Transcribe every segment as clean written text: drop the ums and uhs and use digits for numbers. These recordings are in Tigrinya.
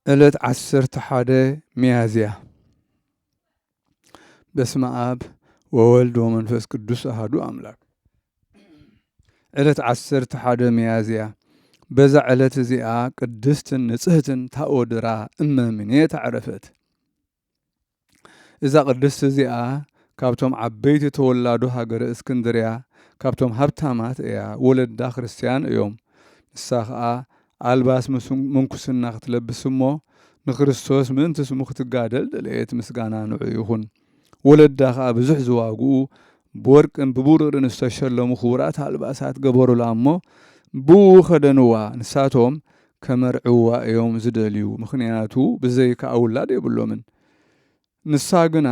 ዕለት 11 ሚያዝያ በስመ አብ ወወልድ ወመንፈስ ቅዱስ አሐዱ አምላክ። ዕለት 11 ሚያዝያ በዛ ዕለት እዚኣ ቅድስትን ንጽሕትን ታኦድራ እመምኔት ዓረፈት። እዛ ቅድስት እዚኣ ካብቶም ዓበይቲ ተወላዱ ሃገረ እስክንድርያ ካብቶም ሃብታማት እያ። ወለዳ ክርስቲያን እዮም። ንሳ ከዓ አልባስ ምንኩስና ክትለብስ እሞ ንክርስቶስ ምእንቲ ስሙ ክትጋደል ደልየት። ምስጋና ንዑ ይኹን። ወለዳ ከዓ ብዙሕ ዝዋግኡ ብወርቅን ብቡሩርን ዝተሸለሙ ክቡራት አልባሳት ገበሩላ እሞ ብኡ ኸደንዋ። ንሳቶም ከመርዕዋ እዮም ዝደልዩ። ምክንያቱ ብዘይካ ኣውላድ የብሎምን። ንሳ ግና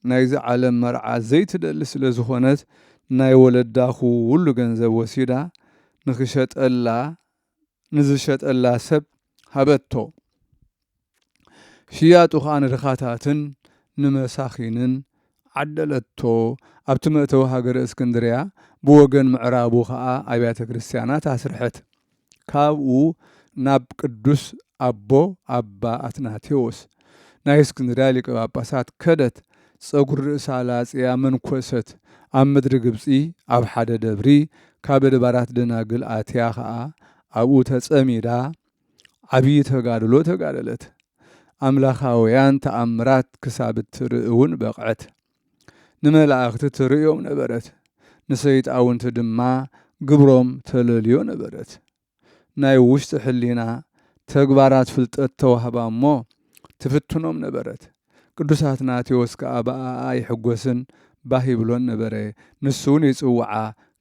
ናይዚ ዓለም መርዓ ዘይትደሊ ስለ ዝኾነት ናይ ወለዳ ኩሉ ገንዘብ ወሲዳ ንዝሸጠላ ሰብ ሃበቶ። ሽያጡ ከዓ ንድኻታትን ንመሳኺንን ዓደለቶ። ኣብቲ መእተዊ ሃገረ እስክንድርያ ብወገን ምዕራቡ ከዓ ኣብያተ ክርስቲያናት ኣስርሐት። ካብኡ ናብ ቅዱስ ኣቦ ኣባ ኣትናቴዎስ ናይ እስክንድርያ ሊቀ ጳጳሳት ከደት። ፀጉሪ ርእሳ ላጽያ መንኮሰት። ኣብ ምድሪ ግብፂ ኣብ ሓደ ደብሪ ካብ ኣድባራት ደናግል ኣትያ ከዓ ኣብኡ ተጸሚዳ ዓብዪ ተጋድሎ ተጋደለት። ኣምላኻውያን ተኣምራት ክሳብ እትርእውን በቕዐት። ንመላእኽቲ ትርእዮም ነበረት፣ ንሰይጣውንቲ ድማ ግብሮም ተለልዮ ነበረት። ናይ ውሽጢ ሕሊና ተግባራት ፍልጠት ተዋህባ እሞ ትፍትኖም ነበረት። ቅዱስ አትናቴዎስ ከዓ በኣኣ ይሕጐስን ባህ ይብሎን ነበረ። ንሱውን ይጽውዓ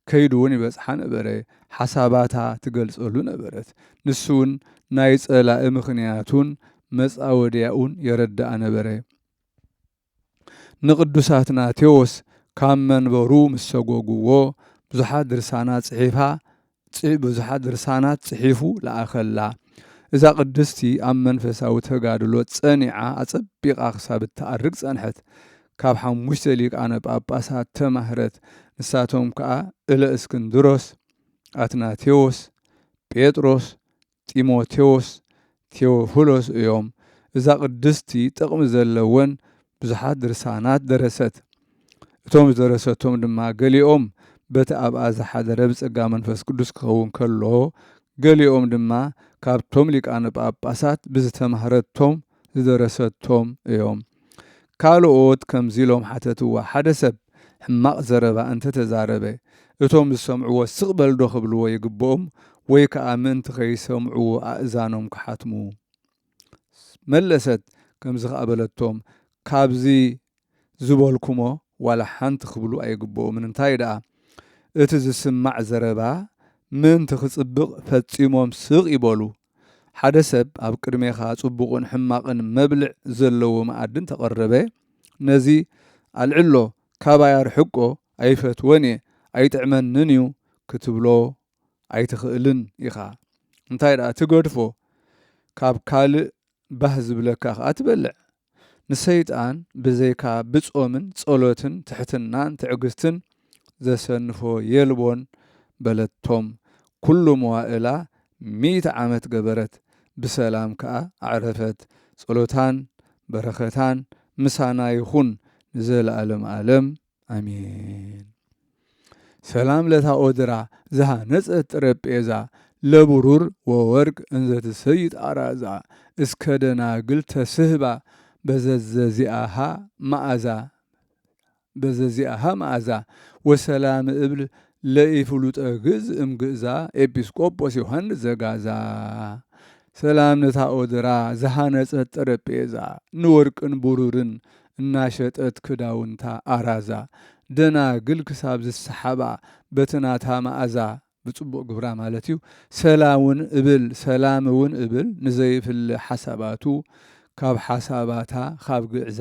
ከይዱውን ይበጽሓ ነበረ። ሓሳባታ ትገልጸሉ ነበረት። ንሱውን ናይ ጸላኢ ምኽንያቱን መጻወድያኡን የረዳእ ነበረ። ንቅዱስ አትናቴዎስ ካብ መንበሩ ምስ ሰጎግዎ ብዙሓት ድርሳናት ጽሒፉ ለኣኸላ። እዛ ቅድስቲ ኣብ መንፈሳዊ ተጋድሎ ጸኒዓ ኣጸቢቓ ክሳብ እትኣርግ ጸንሐት። ካብ 5 ሊቃነ ጳጳሳት ተማህረት። ንሳቶም ከዓ እለ እስክንድሮስ፣ አትናቴዎስ፣ ጴጥሮስ፣ ጢሞቴዎስ፣ ቴዎፍሎስ እዮም። እዛ ቅድስቲ ጥቕሚ ዘለወን ብዙሓት ድርሳናት ደረሰት። እቶም ዝደረሰቶም ድማ ገሊኦም በቲ ኣብኣ ዝሓደረ ብጸጋ መንፈስ ቅዱስ ክኸውን ከሎ፣ ገሊኦም ድማ ካብቶም ሊቃነ ጳጳሳት ብዝተማህረቶም ዝደረሰቶም እዮም። ካልኦት ከምዚ ኢሎም ሓተትዋ። ሓደ ሰብ ሕማቕ ዘረባ እንተተዛረበ እቶም ዝሰምዕዎ ስቕ በልዶ ክብልዎ ይግብኦም፣ ወይ ከዓ ምእንቲ ከይሰምዕዎ ኣእዛኖም ክሓትሙ። መለሰት ከምዚ ከኣበለቶም ካብዚ ዝበልኩሞ ዋላ ሓንቲ ክብሉ ኣይግብኦም። ምንታይ ደኣ እቲ ዝስማዕ ዘረባ ምእንቲ ክጽብቕ ፈጺሞም ስቕ ይበሉ። ሓደ ሰብ ኣብ ቅድሜኻ ጽቡቕን ሕማቕን መብልዕ ዘለዎ መኣድን ተቐረበ፣ ነዚ ኣልዕሎ ካባይ ኣርሕቆ ኣይፈትወን እየ ኣይጥዕመንን እዩ ክትብሎ ኣይትኽእልን ኢኻ። እንታይ ደኣ ትገድፎ ካብ ካልእ ባህ ዝብለካ ከዓ ትበልዕ። ንሰይጣን ብዘይካ ብጾምን ጸሎትን ትሕትናን ትዕግስትን ዘሰንፎ የልቦን በለቶም። ኩሉ መዋእላ 100 ዓመት ገበረት፣ ብሰላም ከዓ ኣዕረፈት። ጸሎታን በረኸታን ምሳና ይኹን ንዘለዓለም ዓለም ኣሜን። ሰላም ለታኦድራ ዝሃነጸት ጠረጴዛ ለብሩር ወወርቅ እንዘትሰይጥ ኣራዛ እስከ ደናግል ተስህባ በዘዚአሃ መዓዛ ወሰላም እብል ለኢፍሉጠ ግዕዝ እምግእዛ ኤጲስቆጶስ ዮሐንስ ዘጋዛ። ሰላም ለታኦድራ ዝሃነጸት ጠረጴዛ ንወርቅን ብሩርን እናሸጠት ክዳውንታ ኣራዛ ደናግል ክሳብ ዝሰሓባ በትናታ መዓዛ ብጽቡቕ ግብራ ማለት እዩ። ሰላም እውን እብል ንዘይፍል ሓሳባቱ ካብ ሓሳባታ ካብ ግዕዛ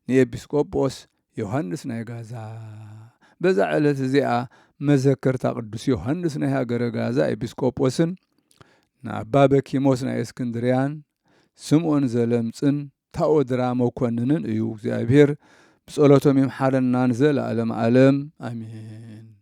ንኤጲስቆጶስ ዮሐንስ ናይ ጋዛ። በዛ ዕለት እዚኣ መዘከርታ ቅዱስ ዮሐንስ ናይ ሃገረ ጋዛ ኤጲስቆጶስን ንኣባ በኪሞስ ናይ እስክንድርያን ስምዖን ዘለምጽን ታኦድራ መኮንንን እዩ። እግዚአብሔር ብጸሎቶም ይምሓረና ንዘለዓለም ዓለም ኣሜን።